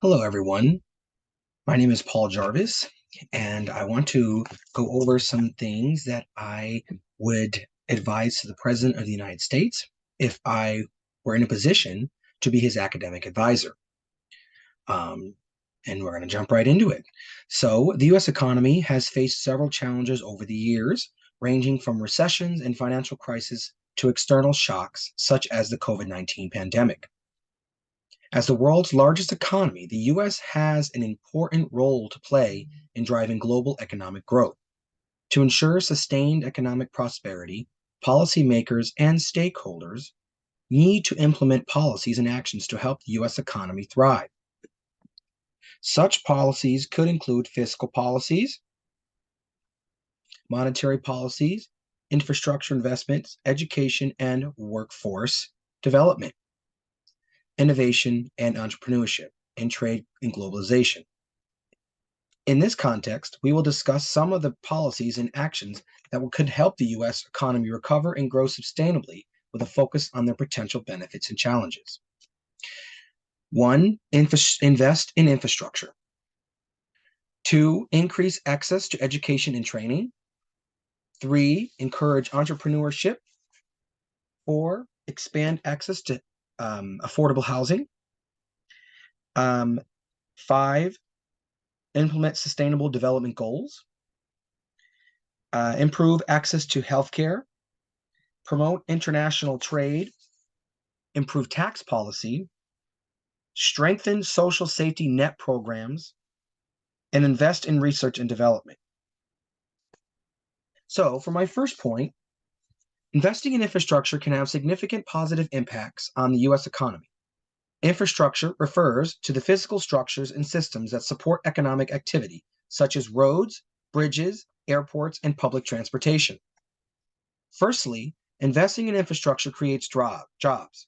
Hello, everyone. My name is Paul Jarvis, and I want to go over some things that I would advise to the President of the United States if I were in a position to be his academic advisor. Um, and we're going to jump right into it. So, the U.S. economy has faced several challenges over the years, ranging from recessions and financial crises to external shocks, such as the COVID-19 pandemic. As the world's largest economy, the U.S. has an important role to play in driving global economic growth. To ensure sustained economic prosperity, policymakers and stakeholders need to implement policies and actions to help the U.S. economy thrive. Such policies could include fiscal policies, monetary policies, infrastructure investments, education and workforce development, innovation and entrepreneurship, and trade and globalization. In this context, we will discuss some of the policies and actions that could help the U.S. economy recover and grow sustainably with a focus on their potential benefits and challenges. One, invest in infrastructure. Two, increase access to education and training. Three, encourage entrepreneurship. Four, expand access to affordable housing. Five, implement sustainable development goals. Improve access to healthcare, promote international trade, improve tax policy, strengthen social safety net programs, and invest in research and development. So, for my first point, investing in infrastructure can have significant positive impacts on the U.S. economy. Infrastructure refers to the physical structures and systems that support economic activity, such as roads, bridges, airports, and public transportation. Firstly, investing in infrastructure creates jobs.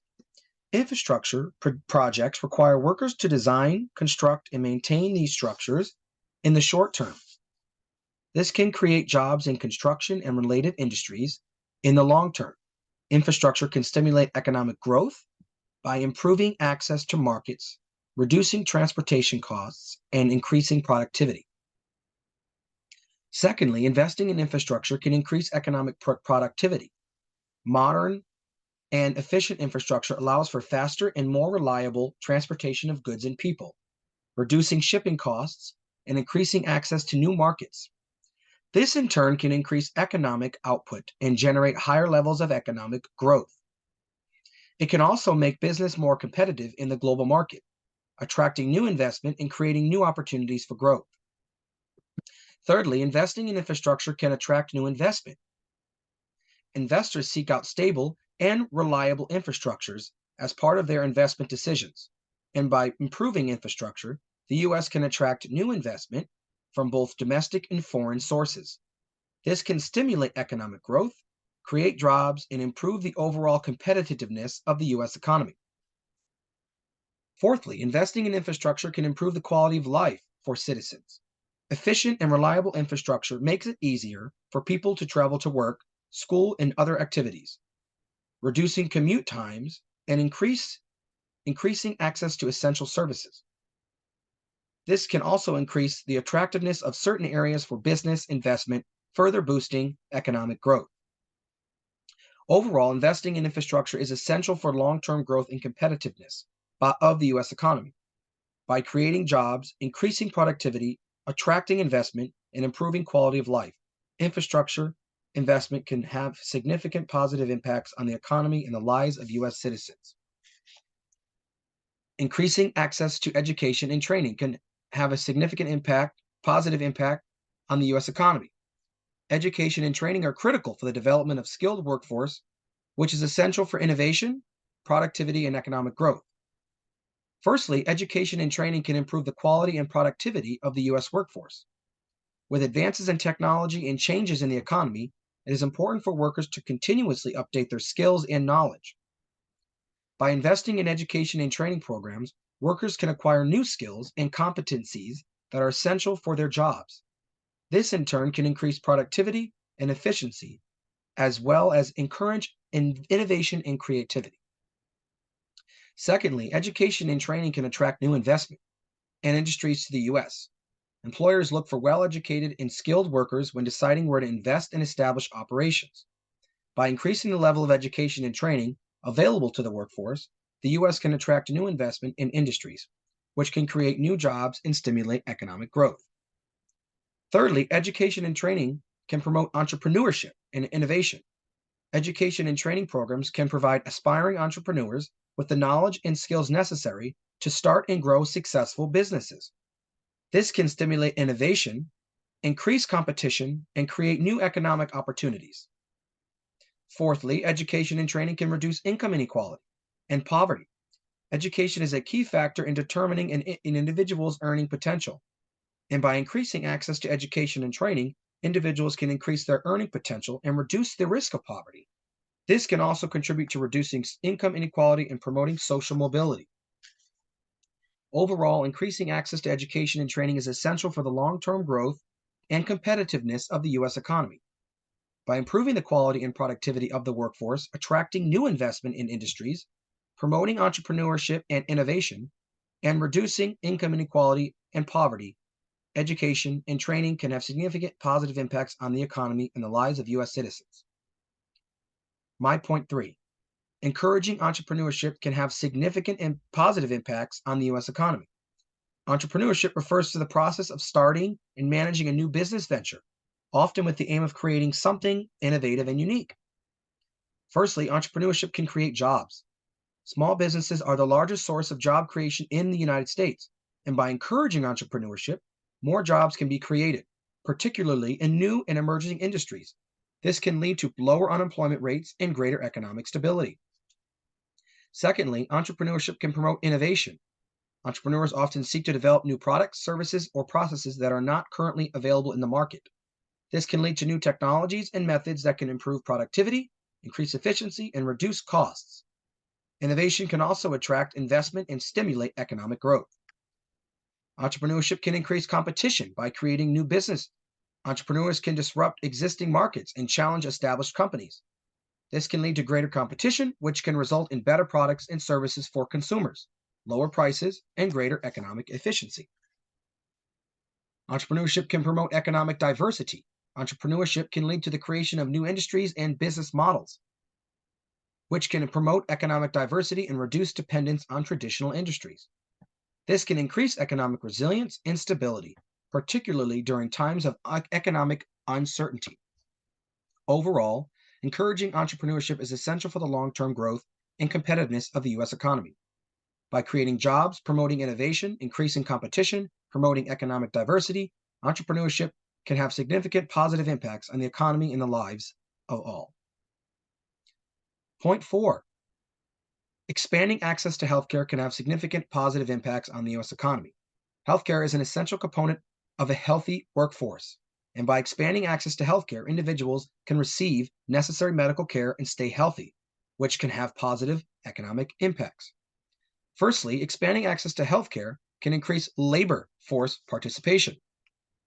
Infrastructure projects require workers to design, construct, and maintain these structures in the short term. This can create jobs in construction and related industries in the long term. Infrastructure can stimulate economic growth by improving access to markets, reducing transportation costs, and increasing productivity. Secondly, investing in infrastructure can increase economic productivity. Modern and efficient infrastructure allows for faster and more reliable transportation of goods and people, reducing shipping costs and increasing access to new markets. This in turn can increase economic output and generate higher levels of economic growth. It can also make business more competitive in the global market, attracting new investment and creating new opportunities for growth. Thirdly, investing in infrastructure can attract new investment. Investors seek out stable and reliable infrastructures as part of their investment decisions. And by improving infrastructure, the U.S. can attract new investment from both domestic and foreign sources. This can stimulate economic growth, create jobs, and improve the overall competitiveness of the U.S. economy. Fourthly, investing in infrastructure can improve the quality of life for citizens. Efficient and reliable infrastructure makes it easier for people to travel to work, school, and other activities, reducing commute times and increasing access to essential services. This can also increase the attractiveness of certain areas for business investment, further boosting economic growth. Overall, investing in infrastructure is essential for long-term growth and competitiveness of the U.S. economy. By creating jobs, increasing productivity, attracting investment, and improving quality of life, infrastructure investment can have significant positive impacts on the economy and the lives of U.S. citizens. Increasing access to education and training can have a significant positive impact on the U.S. economy. Education and training are critical for the development of skilled workforce, which is essential for innovation, productivity, and economic growth. Firstly, education and training can improve the quality and productivity of the U.S. workforce. With advances in technology and changes in the economy, it is important for workers to continuously update their skills and knowledge. By investing in education and training programs, workers can acquire new skills and competencies that are essential for their jobs. This in turn can increase productivity and efficiency, as well as encourage innovation and creativity. Secondly, education and training can attract new investment and industries to the U.S. Employers look for well-educated and skilled workers when deciding where to invest and establish operations. By increasing the level of education and training available to the workforce, the U.S. can attract new investment in industries, which can create new jobs and stimulate economic growth. Thirdly, education and training can promote entrepreneurship and innovation. Education and training programs can provide aspiring entrepreneurs with the knowledge and skills necessary to start and grow successful businesses. This can stimulate innovation, increase competition, and create new economic opportunities. Fourthly, education and training can reduce income inequality and poverty. Education is a key factor in determining an individual's earning potential. And by increasing access to education and training, individuals can increase their earning potential and reduce the risk of poverty. This can also contribute to reducing income inequality and promoting social mobility. Overall, increasing access to education and training is essential for the long-term growth and competitiveness of the U.S. economy. By improving the quality and productivity of the workforce, attracting new investment in industries, promoting entrepreneurship and innovation, and reducing income inequality and poverty, education and training can have significant positive impacts on the economy and the lives of U.S. citizens. My point 3. Encouraging entrepreneurship can have significant and positive impacts on the U.S. economy. Entrepreneurship refers to the process of starting and managing a new business venture, often with the aim of creating something innovative and unique. Firstly, entrepreneurship can create jobs. Small businesses are the largest source of job creation in the United States, and by encouraging entrepreneurship, more jobs can be created, particularly in new and emerging industries. This can lead to lower unemployment rates and greater economic stability. Secondly, entrepreneurship can promote innovation. Entrepreneurs often seek to develop new products, services, or processes that are not currently available in the market. This can lead to new technologies and methods that can improve productivity, increase efficiency, and reduce costs. Innovation can also attract investment and stimulate economic growth. Entrepreneurship can increase competition by creating new business. Entrepreneurs can disrupt existing markets and challenge established companies. This can lead to greater competition, which can result in better products and services for consumers, lower prices, and greater economic efficiency. Entrepreneurship can promote economic diversity. Entrepreneurship can lead to the creation of new industries and business models, which can promote economic diversity and reduce dependence on traditional industries. This can increase economic resilience and stability, particularly during times of economic uncertainty. Overall, encouraging entrepreneurship is essential for the long-term growth and competitiveness of the U.S. economy. By creating jobs, promoting innovation, increasing competition, promoting economic diversity, entrepreneurship can have significant positive impacts on the economy and the lives of all. Point 4. Expanding access to healthcare can have significant positive impacts on the U.S. economy. Healthcare is an essential component of a healthy workforce, and by expanding access to healthcare, individuals can receive necessary medical care and stay healthy, which can have positive economic impacts. Firstly, expanding access to healthcare can increase labor force participation.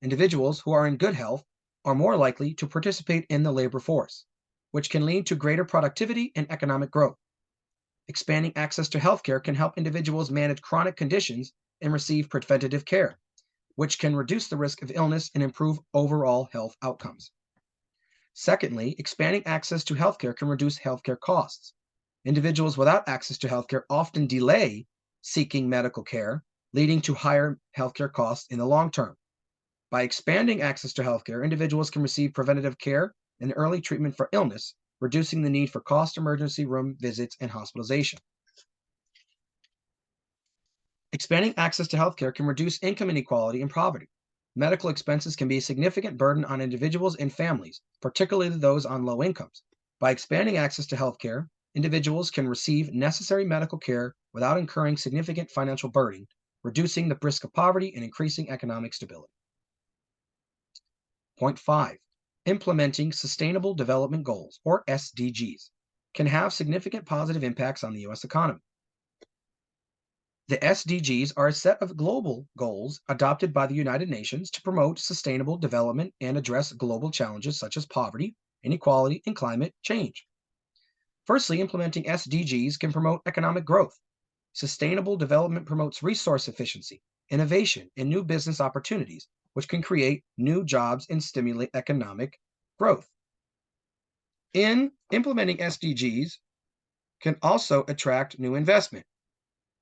Individuals who are in good health are more likely to participate in the labor force, which can lead to greater productivity and economic growth. Expanding access to healthcare can help individuals manage chronic conditions and receive preventative care, which can reduce the risk of illness and improve overall health outcomes. Secondly, expanding access to healthcare can reduce healthcare costs. Individuals without access to healthcare often delay seeking medical care, leading to higher healthcare costs in the long term. By expanding access to healthcare, individuals can receive preventative care and early treatment for illness, reducing the need for cost emergency room visits and hospitalization. Expanding access to healthcare can reduce income inequality and poverty. Medical expenses can be a significant burden on individuals and families, particularly those on low incomes. By expanding access to healthcare, individuals can receive necessary medical care without incurring significant financial burden, reducing the risk of poverty and increasing economic stability. Point 5. Implementing Sustainable Development Goals, or SDGs, can have significant positive impacts on the U.S. economy. The SDGs are a set of global goals adopted by the United Nations to promote sustainable development and address global challenges such as poverty, inequality, and climate change. Firstly, implementing SDGs can promote economic growth. Sustainable development promotes resource efficiency, innovation, and new business opportunities, which can create new jobs and stimulate economic growth. In implementing SDGs can also attract new investment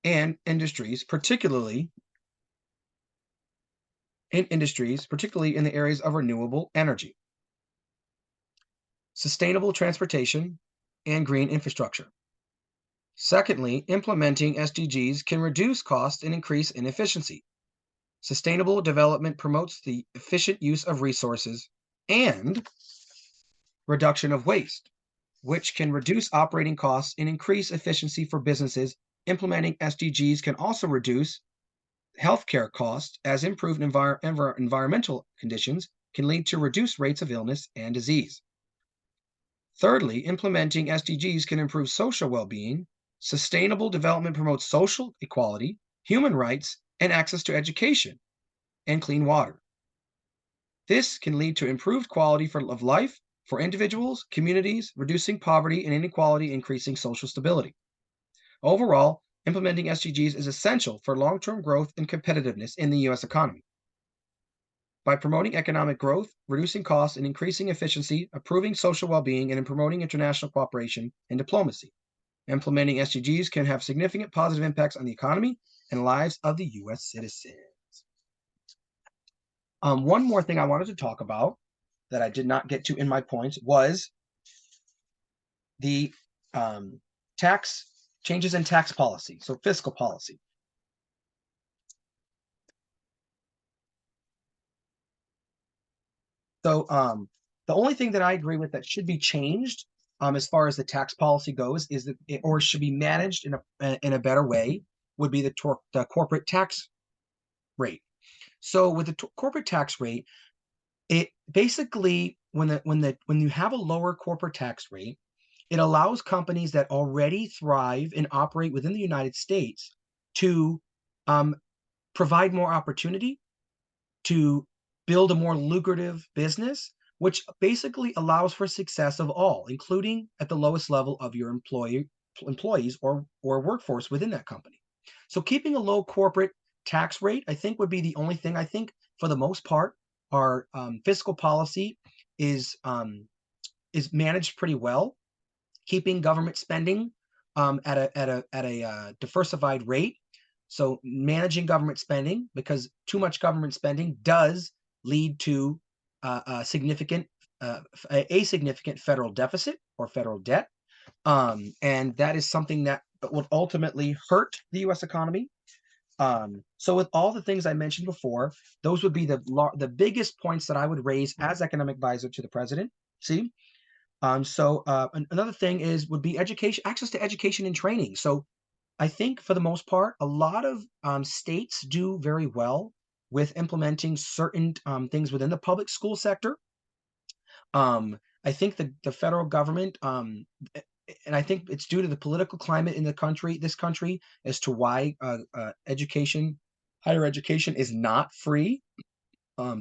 and particularly in the areas of renewable energy, sustainable transportation, and green infrastructure. Secondly, implementing SDGs can reduce cost and increase inefficiency. Sustainable development promotes the efficient use of resources and reduction of waste, which can reduce operating costs and increase efficiency for businesses. Implementing SDGs can also reduce healthcare costs as improved environmental conditions can lead to reduced rates of illness and disease. Thirdly, implementing SDGs can improve social well-being. Sustainable development promotes social equality, human rights, and access to education and clean water. This can lead to improved quality of life for individuals, communities, reducing poverty and inequality, increasing social stability. Overall, implementing SDGs is essential for long-term growth and competitiveness in the U.S. economy. By promoting economic growth, reducing costs, and increasing efficiency, improving social well-being, and in promoting international cooperation and diplomacy. Implementing SDGs can have significant positive impacts on the economy and lives of the U.S. citizens. One more thing I wanted to talk about that I did not get to in my points was the tax changes in tax policy, so fiscal policy. So the only thing that I agree with that should be changed as far as the tax policy goes is that or should be managed in a better way would be the corporate tax rate. So with the corporate tax rate, it basically when you have a lower corporate tax rate, it allows companies that already thrive and operate within the United States to provide more opportunity, to build a more lucrative business, which basically allows for success of all, including at the lowest level of your employees or workforce within that company. So keeping a low corporate tax rate, I think, would be the only thing. I think for the most part, our fiscal policy is managed pretty well, keeping government spending at a diversified rate. So managing government spending, because too much government spending does lead to a significant federal deficit or federal debt, and that is something that would ultimately hurt the U.S. economy. So with all the things I mentioned before, those would be the biggest points that I would raise as economic advisor to the president. See, another thing would be education, access to education and training. So I think for the most part, a lot of states do very well with implementing certain things within the public school sector. I think the federal government, and I think it's due to the political climate in this country, as to why higher education is not free.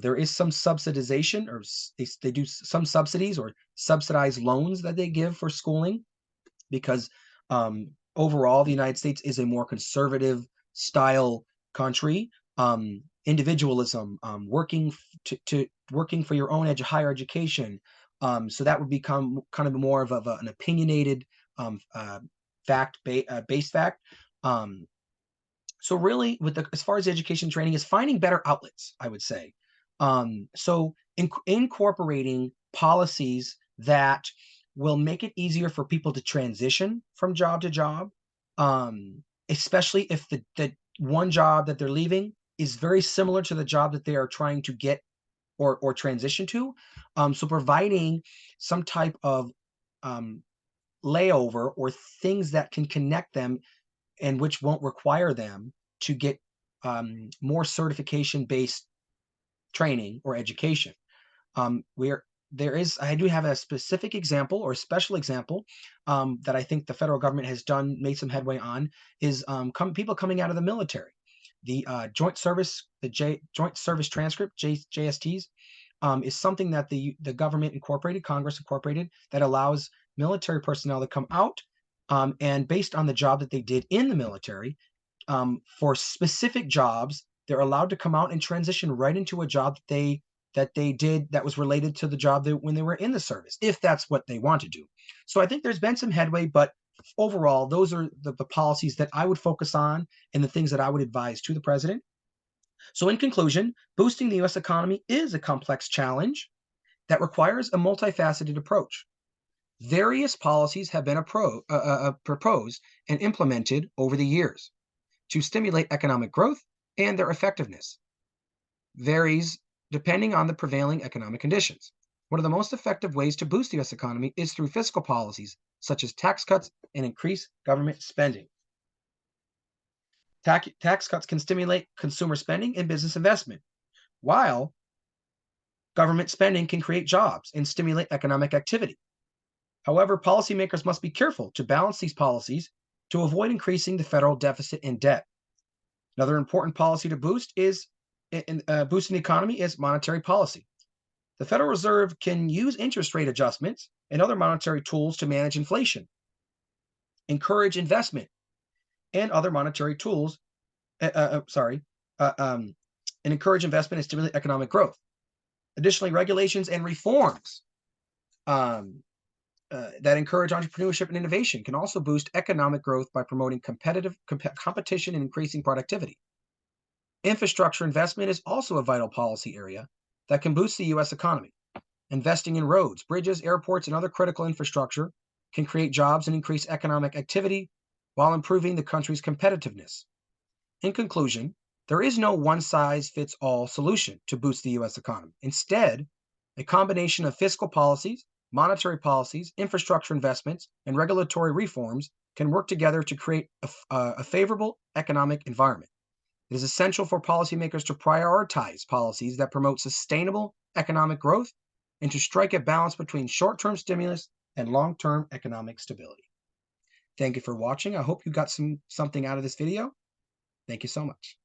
There is some subsidization, or they do some subsidies or subsidized loans that they give for schooling, because overall, the United States is a more conservative style country. Individualism, working for your own higher education. So that would become kind of more of an opinionated based fact. So really, as far as education training is finding better outlets, I would say. So incorporating policies that will make it easier for people to transition from job to job, especially if the one job that they're leaving is very similar to the job that they are trying to get or transition to. So providing some type of layover or things that can connect them and which won't require them to get more certification-based training or education. I do have a specific example or a special example that I think the federal government has made some headway on, is people coming out of the military. The Joint Service Transcript, JSTs, is something that the government incorporated, Congress incorporated, that allows military personnel to come out and based on the job that they did in the military, for specific jobs, they're allowed to come out and transition right into a job that they did that was related to the job that when they were in the service, if that's what they want to do. So I think there's been some headway, but overall, those are the policies that I would focus on and the things that I would advise to the president. So in conclusion, boosting the US economy is a complex challenge that requires a multifaceted approach. Various policies have been proposed and implemented over the years to stimulate economic growth, and their effectiveness varies depending on the prevailing economic conditions. One of the most effective ways to boost the US economy is through fiscal policies such as tax cuts and increased government spending. Tax cuts can stimulate consumer spending and business investment, while government spending can create jobs and stimulate economic activity. However, policymakers must be careful to balance these policies to avoid increasing the federal deficit and debt. Another important policy to boosting the economy is monetary policy. The Federal Reserve can use interest rate adjustments and other monetary tools to manage inflation, encourage investment, and other monetary tools. Uh, uh, uh, sorry, uh, um, and encourage investment and stimulate economic growth. Additionally, regulations and reforms that encourage entrepreneurship and innovation can also boost economic growth by promoting competition and increasing productivity. Infrastructure investment is also a vital policy area that can boost the US economy. Investing in roads, bridges, airports, and other critical infrastructure can create jobs and increase economic activity while improving the country's competitiveness. In conclusion, there is no one size fits all solution to boost the US economy. Instead, a combination of fiscal policies, monetary policies, infrastructure investments, and regulatory reforms can work together to create a favorable economic environment. It is essential for policymakers to prioritize policies that promote sustainable economic growth and to strike a balance between short-term stimulus and long-term economic stability. Thank you for watching. I hope you got something out of this video. Thank you so much.